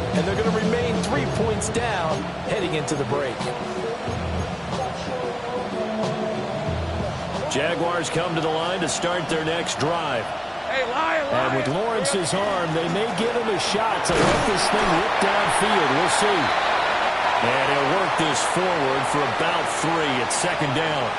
start, and they're going to remain 3 points down heading into the break. Jaguars come to the line to start their next drive. And with Lawrence's arm, they may give him a shot to let this thing rip downfield. We'll see. And he'll work this forward for about 3 at second down.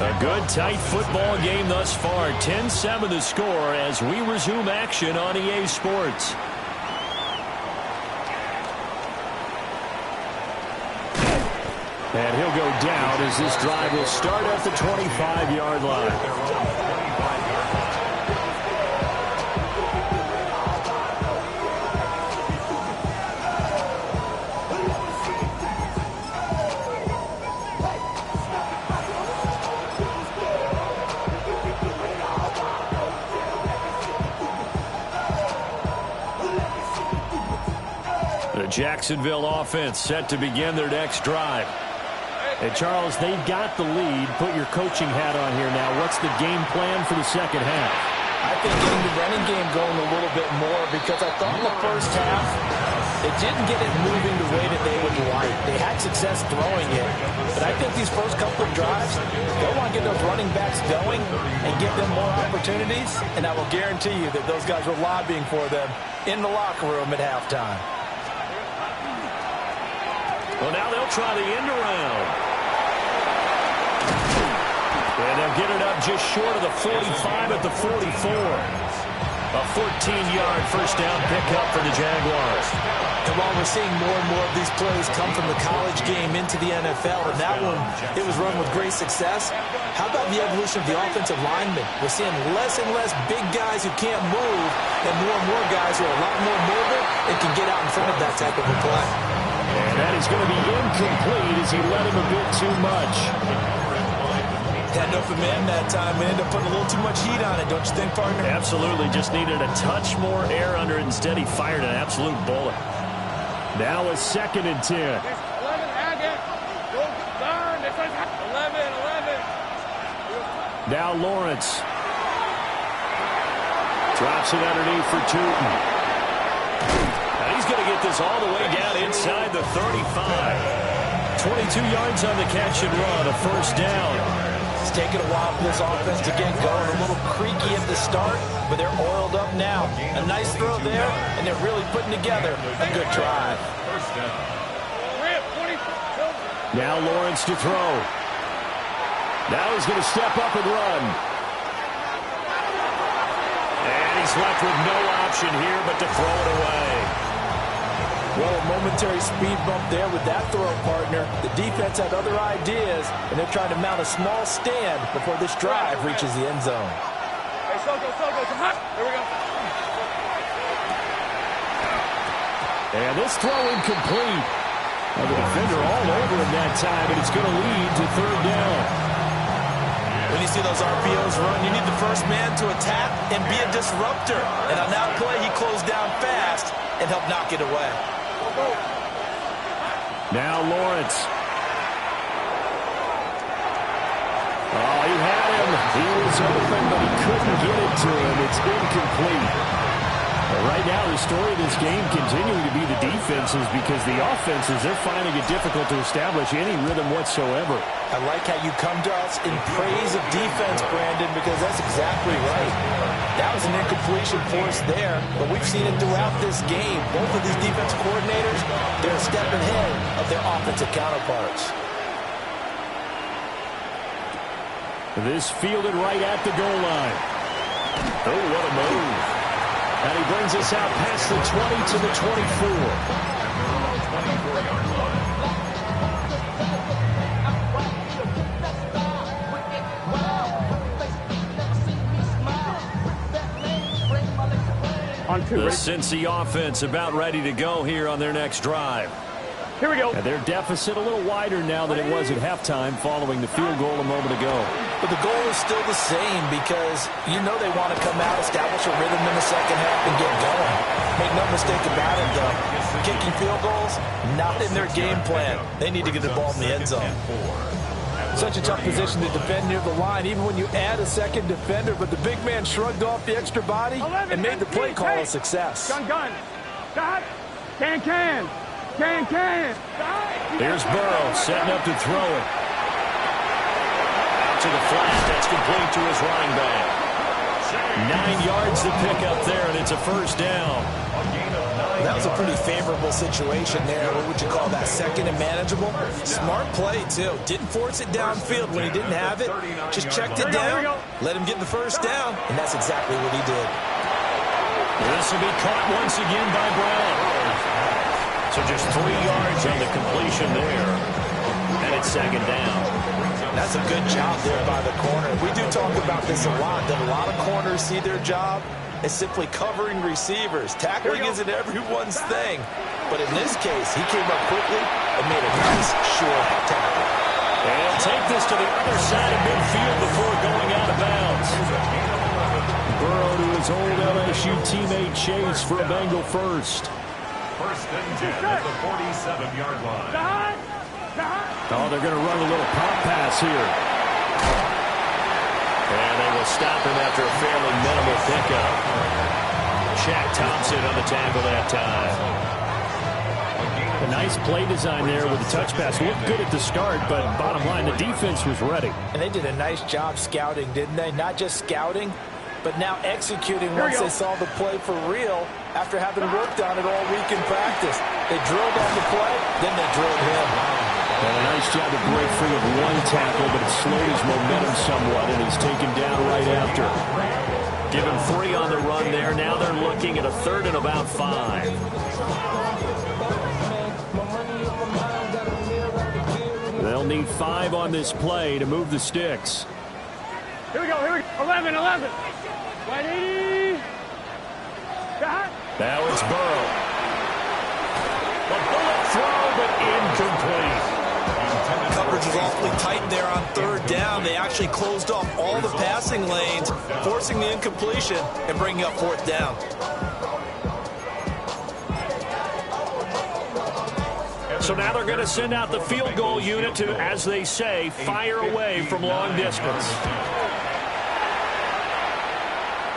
A good, tight football game thus far. 10-7 the score as we resume action on EA Sports. And he'll go down as this drive will start at the 25-yard line. Jacksonville offense set to begin their next drive. And Charles, they've got the lead. Put your coaching hat on here now. What's the game plan for the second half? I think getting the running game going a little bit more, because I thought in the first half it didn't get it moving the way that they would like. They had success throwing it, but I think these first couple of drives, they'll want to get those running backs going and give them more opportunities, and I will guarantee you that those guys were lobbying for them in the locker room at halftime. Well, now they'll try the end around. And they'll get it up just short of the 45 at the 44. A 14-yard first down pickup for the Jaguars. And while we're seeing more and more of these plays come from the college game into the NFL, and that one, it was run with great success, how about the evolution of the offensive linemen? We're seeing less and less big guys who can't move and more guys who are a lot more mobile and can get out in front of that type of a play. And that is going to be incomplete as he let him a bit too much. Had no command that time and ended up putting a little too much heat on it, don't you think, partner? Absolutely. Just needed a touch more air under it. Instead, he fired an absolute bullet. Now a 2nd and 10. 11, Now Lawrence. Drops it underneath for Tootin. He's going to get this all the way down inside the 35. 22 yards on the catch and run, a first down. It's taken a while for this offense to get going. A little creaky at the start, but they're oiled up now. A nice throw there, and they're really putting together a good drive. Now Lawrence to throw. Now he's going to step up and run. And he's left with no option here but to throw it away. Well, a momentary speed bump there with that throw, partner. The defense had other ideas, and they're trying to mount a small stand before this drive reaches the end zone. Hey, Sogo, come on. Here we go. And this throw incomplete. Well, the defender all over him that time, and it's going to lead to 3rd down. When you see those RPOs run, you need the first man to attack and be a disruptor. And on that play, he closed down fast and helped knock it away. Now Lawrence. Oh, he had him. He was open, but he couldn't get it to him. It's incomplete. Right now, the story of this game continuing to be the defenses, because the offenses, they're finding it difficult to establish any rhythm whatsoever. I like how you come to us in praise of defense, Brandon, because that's exactly right. That was an incompletion for us there, but we've seen it throughout this game. Both of these defense coordinators, they're a step ahead of their offensive counterparts. This fielded right at the goal line. Oh, what a move. And he brings us out past the 20 to the 24. The Cincy offense about ready to go here on their next drive. Here we go. And their deficit a little wider now than it was at halftime following the field goal a moment ago. But the goal is still the same, because you know they want to come out, establish a rhythm in the second half, and get going. Make no mistake about it, though. Kicking field goals, not in their game plan. They need to get the ball in the end zone. Such a tough position to defend near the line, even when you add a second defender. But the big man shrugged off the extra body and made the play call a success. Gun. Stop. Can. Here's Burrow setting up to throw it. Out to the flat. That's complete to his running back. 9 yards to pick up there, and it's a first down. That was a pretty favorable situation there. What would you call that? Second and manageable? Smart play, too. Didn't force it downfield when he didn't have it. Just checked it down, let him get the first down, and that's exactly what he did. This will be caught once again by Brown. So just 3 yards on the completion there. And it's second down. That's a good job there by the corner. We do talk about this a lot, that a lot of corners see their job as simply covering receivers. Tackling isn't everyone's thing. But in this case, he came up quickly and made a nice, sure tackle. And he'll take this to the other side of midfield before going out of bounds. Burrow to his old LSU teammate Chase for a Bengal first. First and 10 at the 47-yard line. Oh, they're going to run a little pop pass here. And they will stop him after a fairly minimal pickup. Shaq Thompson on the tackle that time. A nice play design there with the touch pass. Looked good at the start, but bottom line, the defense was ready. And they did a nice job scouting, didn't they? Not just scouting, but now executing once they saw the play for real after having worked on it all week in practice. They drilled on the play, then they drilled him. And a nice job to break free of one tackle, but it slowed his momentum somewhat, and he's taken down right after. Give him 3 on the run there. Now they're looking at a 3rd and about 5. They'll need 5 on this play to move the sticks. Here we go. 11. 180. Now it's Burrow. A bullet throw, but incomplete. Coverage was awfully tight there on 3rd down. They actually closed off all the passing lanes, forcing the incompletion and bringing up 4th down. So now they're going to send out the field goal unit to, as they say, fire away from long distance.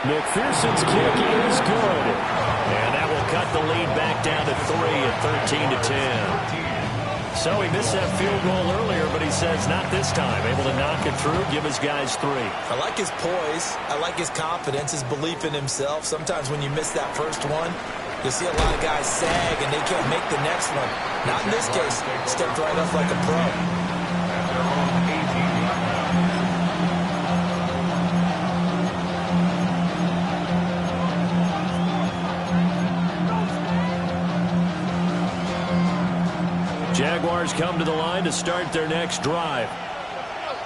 McPherson's kick is good. And that will cut the lead back down to 3 at 13-10. So he missed that field goal earlier, but he says not this time. Able to knock it through, give his guys 3. I like his poise. I like his confidence, his belief in himself. Sometimes when you miss that first one, you see a lot of guys sag and they can't make the next one. Not in this case. Stepped right up like a pro. Jaguars come to the line to start their next drive.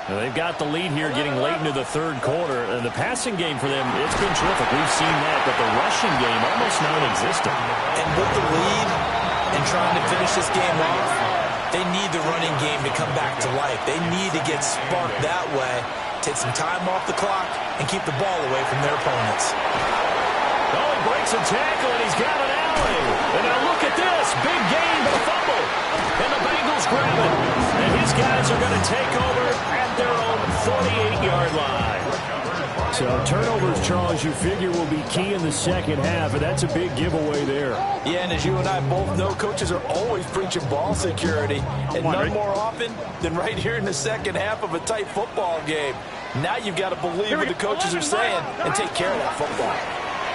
Now they've got the lead here getting late into the 3rd quarter. And the passing game for them, it's been terrific. We've seen that, but the rushing game almost non-existent. And with the lead and trying to finish this game off, they need the running game to come back to life. They need to get sparked that way, take some time off the clock, and keep the ball away from their opponents. Oh, he breaks a tackle, and he's got an alley. And now look at this. Big gain, but a fumble. And the Bengals grab it. And his guys are going to take over at their own 48-yard line. So turnovers, Charles, you figure will be key in the second half, and that's a big giveaway there. Yeah, and as you and I both know, coaches are always preaching ball security, and none more often than right here in the second half of a tight football game. Now you've got to believe what the coaches are saying and take care of that football.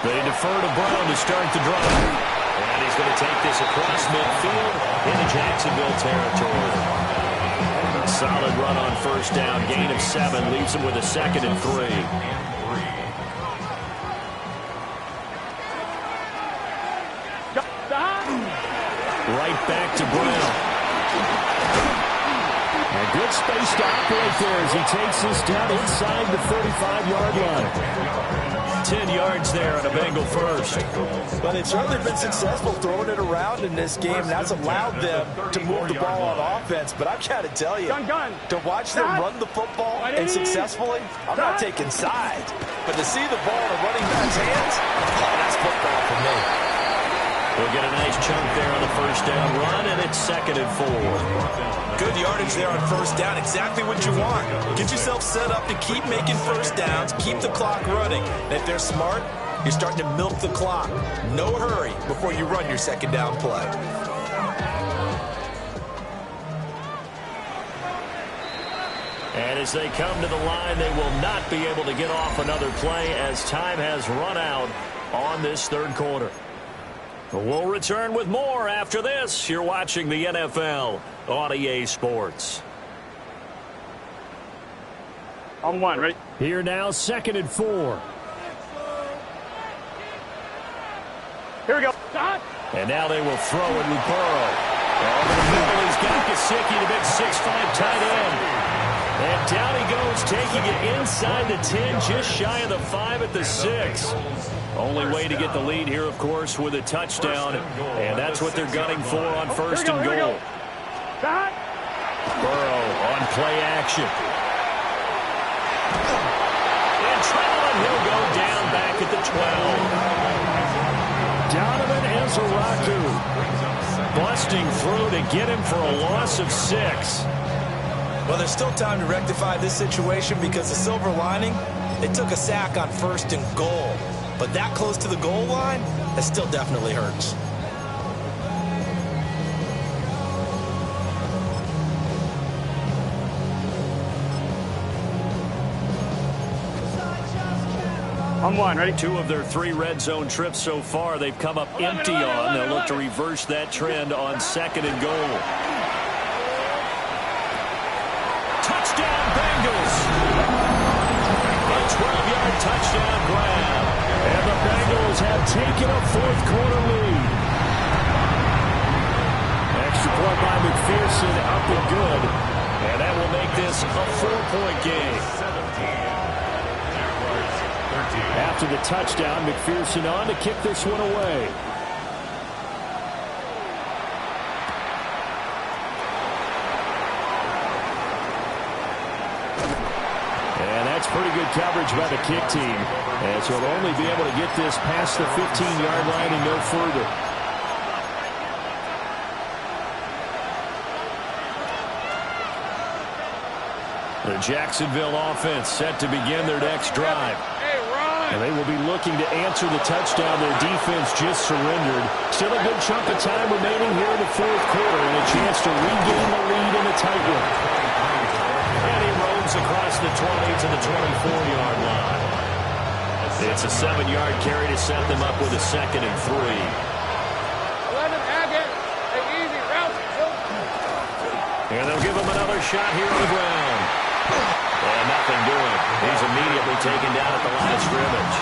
They defer to Brown to start the drive. And he's going to take this across midfield into Jacksonville territory. Solid run on first down. Gain of 7 leaves him with a 2nd and 3. Right back to Brown. A good space to operate there as he takes this down inside the 35-yard line. 10 yards there on a Bengal first. But they've certainly been successful throwing it around in this game. That's allowed them to move the ball on offense. But I've got to tell you, to watch them run the football and successfully, I'm not taking sides. But to see the ball in a running back's hands, oh, that's football for me. He'll get a nice chunk there on the first down run, and it's 2nd and 4. Good yardage there on first down. Exactly what you want. Get yourself set up to keep making first downs, keep the clock running. And if they're smart, you're starting to milk the clock. No hurry before you run your second down play. And as they come to the line, they will not be able to get off another play as time has run out on this third quarter. We'll return with more after this. You're watching the NFL on EA Sports. On one, ready? Here now, 2nd and 4. Here we go. Stop. And now they will throw it with Burrow. Over the middle, he's got Gesicki, the big 6'5" tight end. And down he goes, taking it inside the 10, just shy of the 5 at the 6. Only way to get the lead here, of course, with a touchdown. And that's what they're gunning for on first and goal. Burrow on play action. And traveling, he'll go down back at the 12. Donovan Ezraku busting through to get him for a loss of 6. Well, there's still time to rectify this situation because the silver lining, they took a sack on first and goal. But that close to the goal line, that still definitely hurts. On one, ready? 2 of their 3 red zone trips so far, they've come up empty on. They'll look to reverse that trend on 2nd and goal. Touchdown, Bengals! A 12-yard touchdown grab. And the Bengals have taken a fourth-quarter lead. Extra point by McPherson, up and good. And that will make this a 4-point game. After the touchdown, McPherson on to kick this one away. And that's pretty good coverage by the kick team. And so they'll only be able to get this past the 15-yard line and no further. The Jacksonville offense set to begin their next drive. And they will be looking to answer the touchdown their defense just surrendered. Still a good chunk of time remaining here in the fourth quarter and a chance to regain the lead in a tight one. And he roams across the 20 to the 24-yard line. It's a 7-yard carry to set them up with a 2nd and 3. 11, Haggett. Easy route. And they'll give him another shot here on the ground. And nothing doing. He's immediately taken down at the line of scrimmage.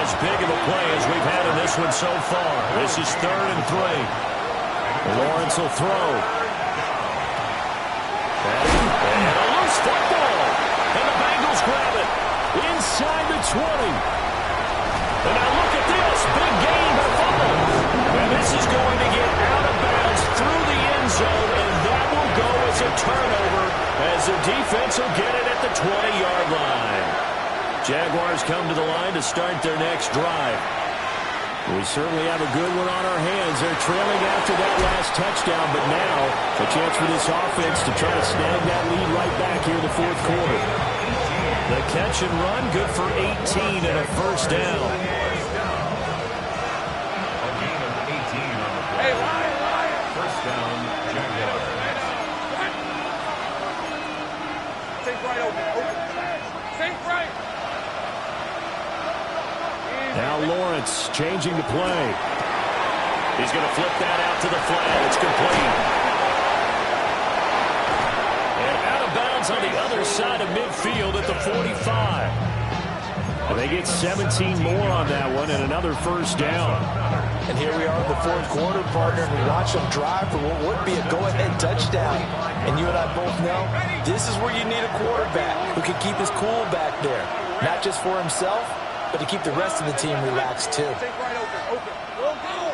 As big of a play as we've had in this one so far. This is 3rd and 3. Lawrence will throw. And a loose football. And the Bengals grab it. Inside the 20. And now look at this. Big gain by fumble. And this is going to get out of bounds through the end zone. And that will go as a turnover as the defense will get it at the 20-yard line. Jaguars come to the line to start their next drive. We certainly have a good one on our hands. They're trailing after that last touchdown, but now a chance for this offense to try to snag that lead right back here in the fourth quarter. The catch and run, good for 18 and a first down. A gain of 18 on the play. Hey, Ryan. First down, Jaguars. Think right, open. Think right. Now Lawrence changing the play. He's going to flip that out to the flat. It's complete. And out of bounds on the other side of midfield at the 45. And they get 17 more on that one and another first down. And here we are in the fourth quarter, partner, and we watch them drive for what would be a go-ahead touchdown. And you and I both know this is where you need a quarterback who can keep his cool back there. Not just for himself, but to keep the rest of the team relaxed, too. Think right, open. Go.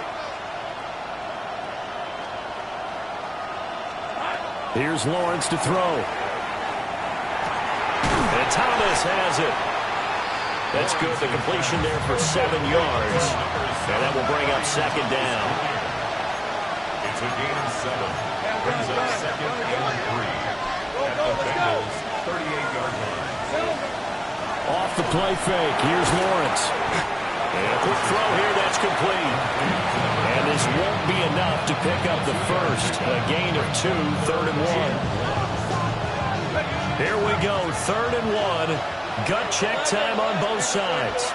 Here's Lawrence to throw. And Thomas has it. That's good. The completion there for 7 yards. And that will bring up second down. It's a gain of 7. Brings up second and 3. At the Bengals' 38-yard line. Off the play fake. Here's Lawrence. And a quick throw here. That's complete. And this won't be enough to pick up the first. A gain of 2, 3rd and 1. Here we go. 3rd and 1. Gut check time on both sides.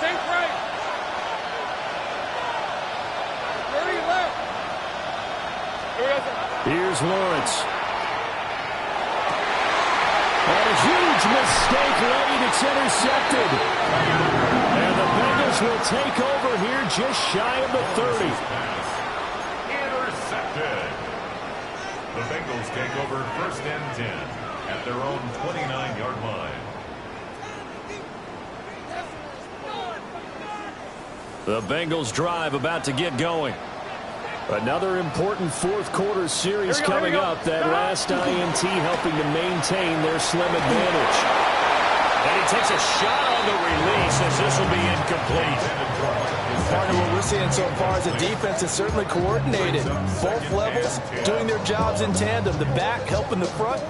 Think right. 30 left. Here's Lawrence. And a huge mistake late. It's intercepted. And the Bengals will take over here just shy of the 30. Intercepted. The Bengals take over 1st and 10 at their own 29-yard line. The Bengals drive about to get going. Another important fourth-quarter series coming up. That last INT helping to maintain their slim advantage. And he takes a shot on the release as this will be incomplete. Partner, what we're seeing so far is the defense is certainly coordinated. Both levels doing their jobs in tandem. The back helping the front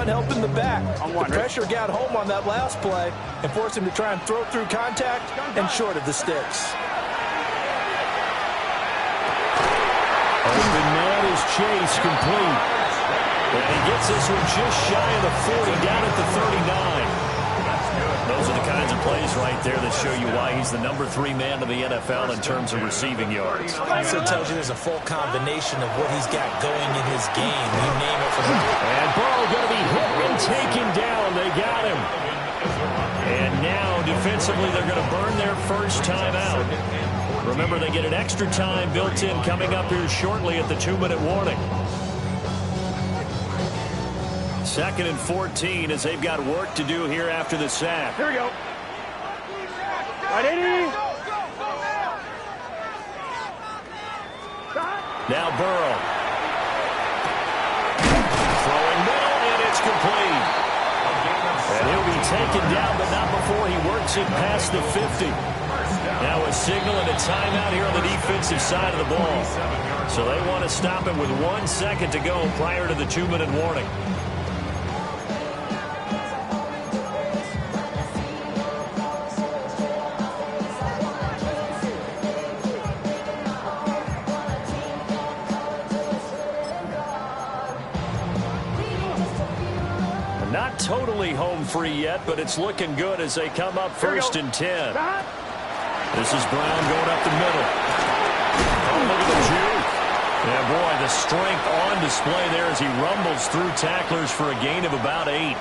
helping the back. The pressure got home on that last play and forced him to try and throw through contact and short of the sticks. Open man is Chase, complete. And he gets this one just shy of the 40, down at the 39. Those are the kinds of plays right there that show you why he's the number 3 man in the NFL in terms of receiving yards. Also tells you there's a full combination of what he's got going in his game. You name it from the... And Burrow going to be hit and taken down. They got him. And now, defensively, they're going to burn their first time out. Remember, they get an extra time built in coming up here shortly at the 2-minute warning. 2nd and 14 as they've got work to do here after the sack. Here we go. Right, Eddie. Now Burrow. Throwing middle, and it's complete. And he'll be taken down, but not before he works it past the 50. Now a signal and a timeout here on the defensive side of the ball. So they want to stop it with 1 second to go prior to the 2-minute warning. Not totally home free yet, but it's looking good as they come up 1st and 10. This is Brown going up the middle. Oh, look at the juke. Yeah, boy, the strength on display there as he rumbles through tacklers for a gain of about 8.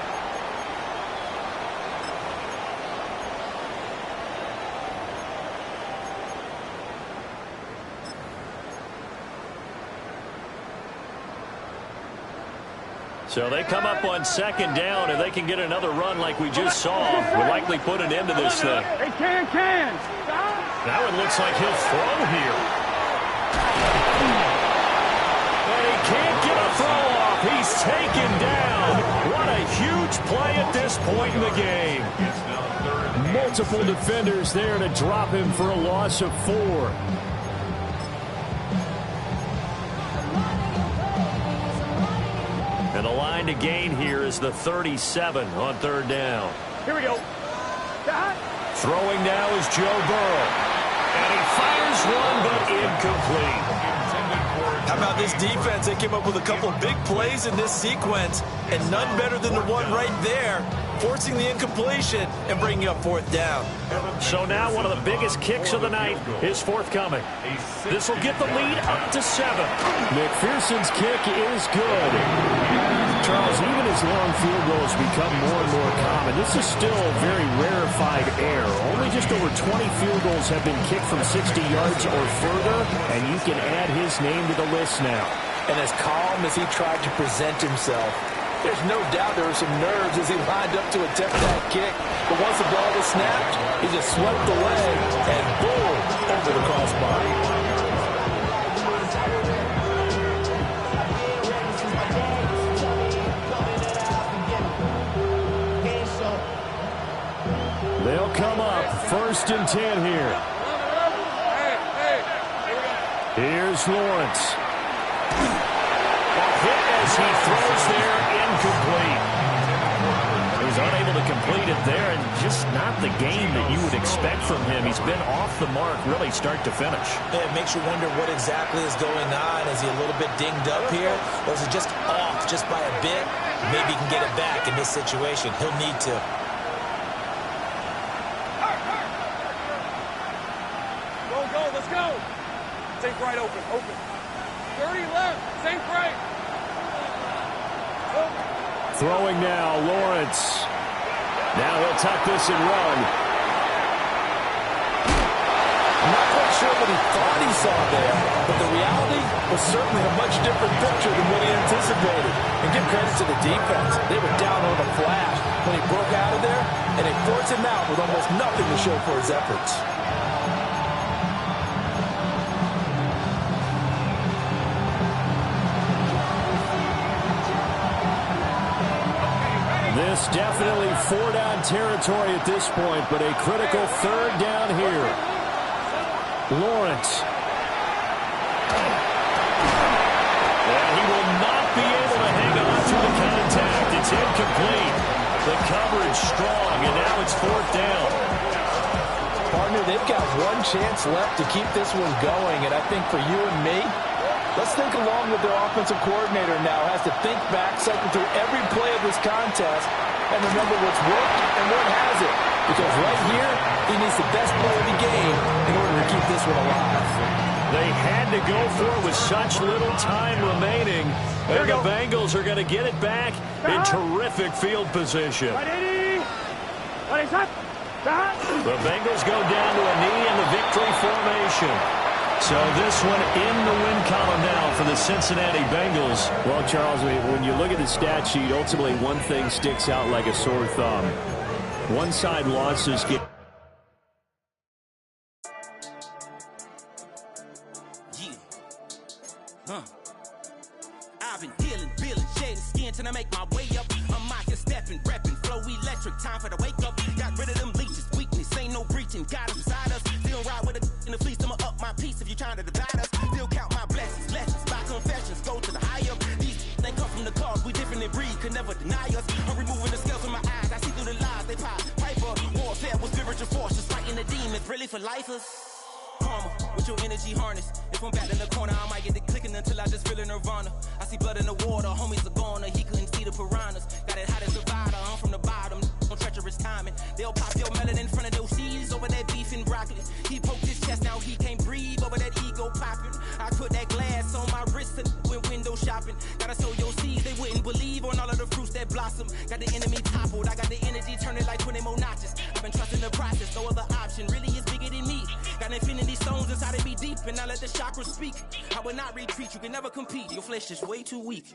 So they come up on 2nd down, and they can get another run like we just saw. Will likely put an end to this thing. Hey, can. Now it looks like he'll throw here. And he can't get a throw off. He's taken down. What a huge play at this point in the game. Multiple defenders there to drop him for a loss of 4. And the line to gain here is the 37 on 3rd down. Here we go. Throwing now is Joe Burrow. And he fires one, but incomplete. How about this defense? They came up with a couple of big plays in this sequence, and none better than the one right there, forcing the incompletion and bringing up 4th down. So now one of the biggest kicks of the night is forthcoming. This will get the lead up to 7. McPherson's kick is good. Charles, even as long field goals become more and more common, this is still a very rarefied air. Only just over 20 field goals have been kicked from 60 yards or further, and you can add his name to the list now. And as calm as he tried to present himself, there's no doubt there were some nerves as he lined up to attempt that kick. But once the ball was snapped, he just swept away and boom, over the crossbar. 1st and 10 here. Here's Lawrence. A hit as he throws there, incomplete. He was unable to complete it there, and just not the game that you would expect from him. He's been off the mark really start to finish. It makes you wonder what exactly is going on. Is he a little bit dinged up here, or is it just off just by a bit? Maybe he can get it back in this situation. He'll need to. Go, let's go. Sink right open. 30 left, sink right. Throwing now, Lawrence. Now he'll tuck this and run. I'm not quite sure what he thought he saw there, but the reality was certainly a much different picture than what he anticipated. And give credit to the defense. They were down on the flash when he broke out of there, and they forced him out with almost nothing to show for his efforts. This definitely 4-down territory at this point, but a critical 3rd down here. Lawrence. And he will not be able to hang on to the contact. It's incomplete. The coverage strong, and now it's 4th down. Partner, they've got one chance left to keep this one going, and I think for you and me, let's think along with their offensive coordinator now. Has to think back, cycle through every play of this contest, and remember what's worked and what hasn't. Because right here, he needs the best play of the game in order to keep this one alive. They had to go for it with such little time remaining. And the Bengals are going to get it back in terrific field position. The Bengals go down to a knee in the victory formation. So this one in the win column now for the Cincinnati Bengals. Well, Charles, when you look at the stat sheet, ultimately one thing sticks out like a sore thumb. One-side losses get... I've been dealing, shedding skin till I make my way up. I'm mocking, stepping, repping, flow electric. Time for the wake up. Got rid of them leeches, weakness, ain't no breaching. Got them beside us. Still ride with a in the fleece. I'ma up my piece if you trying to divide us. Still count my blessings, lessons, by confessions. Go to the high up. These they come from the cause. We different in breed, could never deny us. I'm removing the scales from my eyes. I see through the lies. They pop, piper, warfare with spiritual force. Just fighting the demons, really for lifers. Karma, with your energy harness. If I'm back in the corner, I might get it clicking until I just feel a nirvana. I see blood in the water, homies are gone, he couldn't see the piranhas. Got it hot as a rider, I'm from the bottom, on treacherous timing. They'll pop your melon in front of those seeds over that beef and broccoli. He poked his chest, now he can't breathe over that ego popping. I put that glass on my wrist and went window shopping. Gotta sow your seeds, they wouldn't believe on all of the fruits that blossom. Got the enemy toppled, I got the energy turning like 20 more notches. I've been trusting the process, no other option really is bigger than me. Got infinity stones inside of me deep, and I let the chakras speak. I will not retreat, you can never compete. Your flesh is way too weak.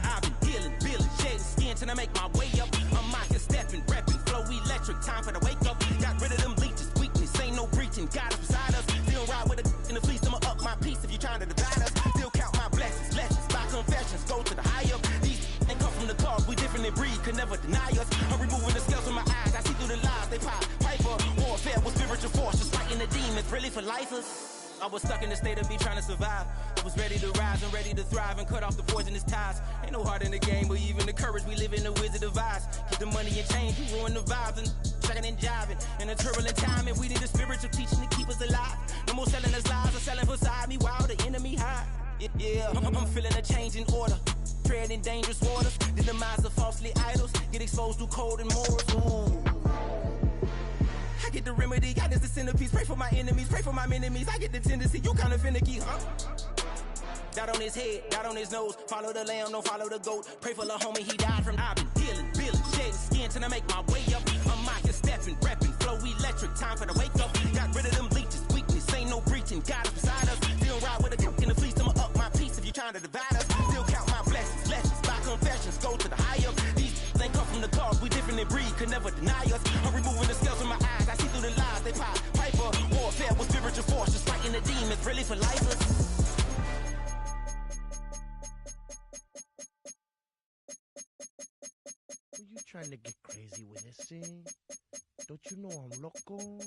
I've been dealing, shedding skin till I make my way up. I'm mocking, stepping, repping, flow electric. Time for the wake up. Got rid of them leeches, weakness, ain't no breaching. Got us beside us. Still ride with a in the fleece. I'ma up my piece if you trying to divide us. Still count my blessings, lessons, by confessions. Go to the high up. These ain't come from the cause. We different in breed, could never deny us. I'm removing the scales from my eyes. I see through the lies. They pop, piper, warfare with spiritual force. Just fighting the demons, really for lifers. I was stuck in the state of me trying to survive. I was ready to rise and ready to thrive and cut off the poisonous ties. Ain't no heart in the game, but even the courage we live in the wizard of Oz. Keep the money and change, you ruin the vibes and checking and jiving. In a turbulent time, and we need a spiritual teaching to keep us alive. No more selling us lies or selling beside me while the enemy hide. Yeah, I'm feeling a change in order. Treading dangerous waters. The demise of falsely idols. Get exposed through cold and morals. Ooh. I get the remedy, God is the centerpiece. Pray for my enemies, pray for my enemies. I get the tendency, you kinda finicky, huh? Dot on his head, dot on his nose. Follow the lamb, don't follow the goat. Pray for the homie, he died from. I've been dealing, shedding skin till I make my way up. I'm mocking, stepping, repping, flow electric. Time for the wake up. Got rid of them leeches, weakness, ain't no breaching. God is beside us. Still ride with a in the fleece. I'ma up my piece if you trying to divide us. Still count my blessings, lessons, by confessions. Go to the high up. These ain't come from the cause. We different in breed, could never deny us. I'm removing the scales from my eyes. I see through the lies. They pop, piper, warfare with spiritual force. Just fighting the demons, really for lifers. Were you trying to get crazy with this, eh? Don't you know I'm loco?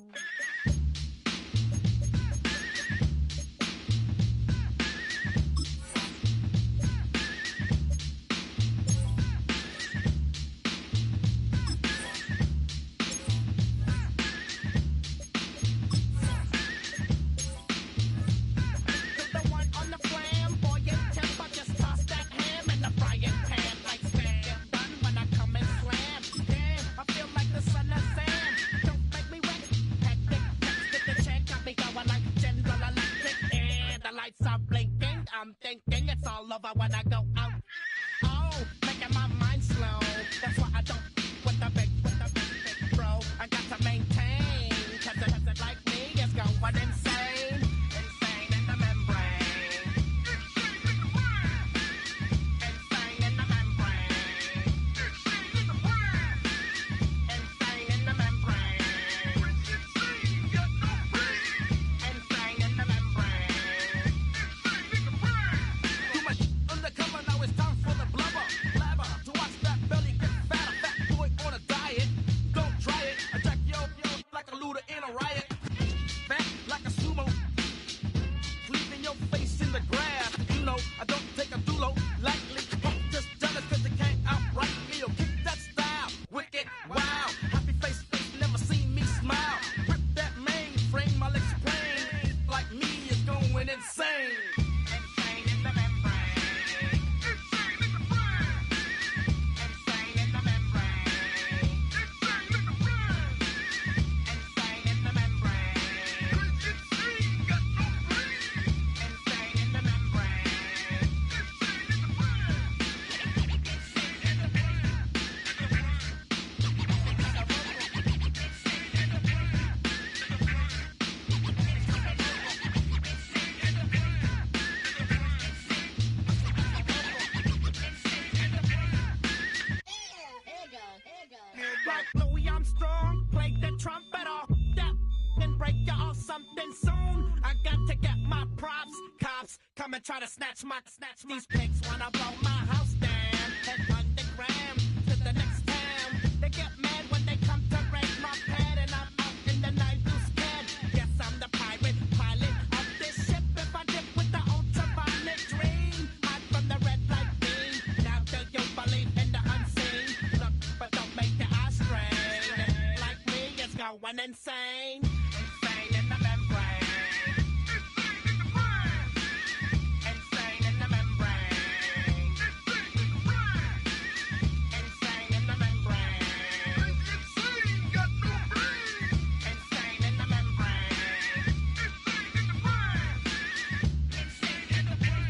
I'm thinking it's all over when I go out. Oh, making my mind slow. That's why I don't with the big bro. I got to maintain, cause it like me is going insane. Insane in the membrane. Insane in the membrane. Insane in the membrane. Insane in the membrane. Too much undercover, now it's time for the blubber. Blabber, to watch that belly get fatter. Fat boy on a diet, don't try it. Attack yo like a looter in a riot. Fat like a sumo, leaving your face in the grass. You know, I don't take a dulo lightly. Just jealous cause they can't outright me. Yo, kick that style, wicked, wow. Happy face, never seen me smile. Rip that mainframe, my legs plain. Like me is going insane. Insane in the membrane. Insane in the brain. Insane in the membrane. Insane in the brain. Insane in the membrane. Insane got no brain. Insane in the membrane. Insane in the brain. Insane in the brain. Like Louis Armstrong, play the trumpet off that and break you off something soon. I got to get my props. Cops come and try to snatch these pigs wanna blow my house down. Head underground to the next town. They get mad when they come to raid my pad and I'm out in the night too scared. Yes, I'm the pirate pilot of this ship. If I dip with the ultraviolet dream, hide from the red light beam. Now do you believe in the unseen? Look, but don't make your eyes strain. Like me, it's going insane. Insane in the membrane. Insane in the membrane. Insane in the membrane. Insane got no brain. Insane in the membrane. Insane in the brain.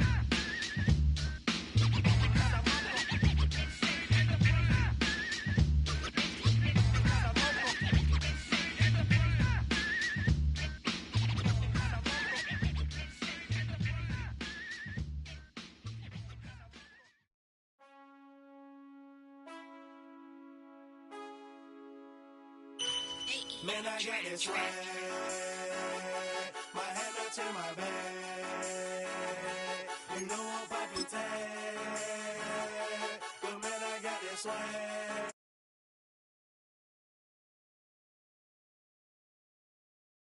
Man, I got this swag. My hand up to my bag. You know I'm poppin' tag. But man, I got this swag.